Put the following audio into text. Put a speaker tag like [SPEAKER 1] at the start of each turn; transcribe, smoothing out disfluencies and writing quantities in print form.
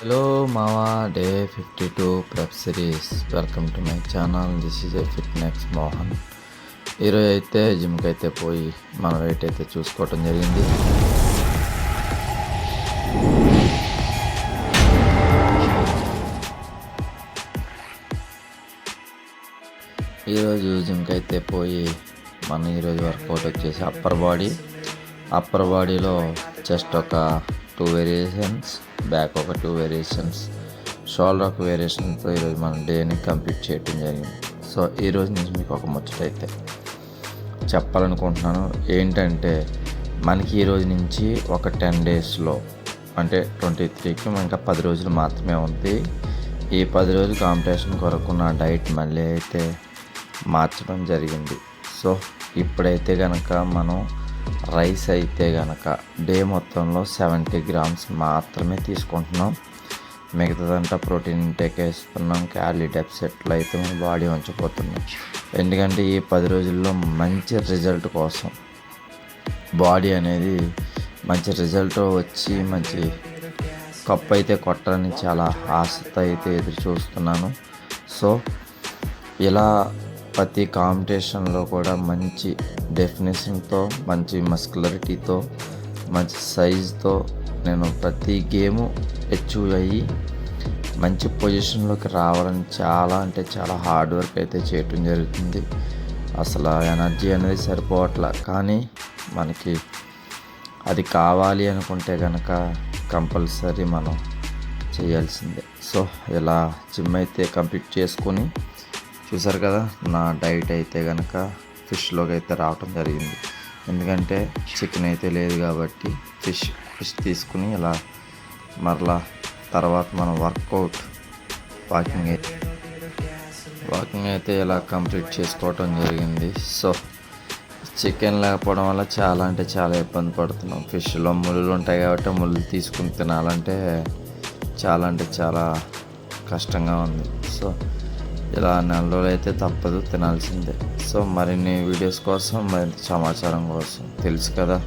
[SPEAKER 1] Hello మావా, day 52 prep series. Welcome to my channel. This is a fitness Mohan. ఈరోజు అయితే జిమ్కి అయితే పోయి మన వెయిట్ అయితే చూసుకోవటం జరిగింది. ఈరోజు జిమ్కి అయితే పోయి ఈరోజు వర్కౌట్ వచ్చేసి అప్పర్ బాడీలో చెస్ట్ ఒక 2 వేరియేషన్స్, బ్యాక్ ఒక 2 వేరియేషన్స్, షోల్డర్ ఒక వేరియేషన్తో ఈరోజు మనం డేని కంప్లీట్ చేయడం జరిగింది. సో ఈరోజు నుంచి మీకు ఒక ముచ్చట అయితే చెప్పాలనుకుంటున్నాను. ఏంటంటే మనకి ఈరోజు నుంచి ఒక 10 డేస్లో అంటే 23కి ఇంకా 10 రోజులు మాత్రమే ఉంది. ఈ 10 రోజులు కాంపిటీషన్ కొరకు నా డైట్ మళ్ళీ అయితే మార్చడం జరిగింది. సో ఇప్పుడైతే కనుక మనం రైస్ అయితే కనుక డే మొత్తంలో 70 గ్రామ్స్ మాత్రమే తీసుకుంటున్నాం. మిగతాదంతా ప్రోటీన్ ఇంటేక్ వేస్తున్నాం. క్యాలరీ డెఫిసిట్లో అయితే మన బాడీ ఉంచిపోతున్నాం. ఎందుకంటే ఈ 10 రోజుల్లో మంచి రిజల్ట్ కోసం బాడీ అనేది మంచి రిజల్ట్ వచ్చి మంచి కప్పు అయితే కొట్టాలని చాలా ఆశతో అయితే ఎదురు చూస్తున్నాను. సో ఇలా ప్రతి కాంపిటీషన్లో కూడా మంచి డెఫినేషన్తో, మంచి మస్కులరిటీతో, మంచి సైజుతో నేను ప్రతి గేము అచీవ్ అయ్యి మంచి పొజిషన్లోకి రావాలని చాలా అంటే చాలా హార్డ్ వర్క్ అయితే చేయటం జరుగుతుంది. అసలు ఎనర్జీ అనేది సరిపోవట్లే, కానీ మనకి అది కావాలి అనుకుంటే కనుక కంపల్సరీ మనం చేయాల్సిందే. సో ఇలా జిమ్ అయితే కంప్లీట్ చేసుకొని చూసారు కదా, నా డైట్ అయితే కనుక ఫిష్లోకి అయితే రావటం జరిగింది. ఎందుకంటే చికెన్ అయితే లేదు కాబట్టి ఫిష్ తీసుకుని ఇలా మరలా తర్వాత మనం వాకింగ్ అయితే ఇలా కంప్లీట్ చేసుకోవటం జరిగింది. సో చికెన్ లేకపోవడం వల్ల చాలా అంటే చాలా ఇబ్బంది పడుతున్నాం. ఫిష్లో ముళ్ళు ఉంటాయి కాబట్టి ముళ్ళు తీసుకుని తినాలంటే చాలా కష్టంగా ఉంది. సో ఇలా నెల రోజులు అయితే తప్పదు, తినాల్సిందే. సో మరిన్ని వీడియోస్ కోసం, మరింత సమాచారం కోసం తెలుసు కదా,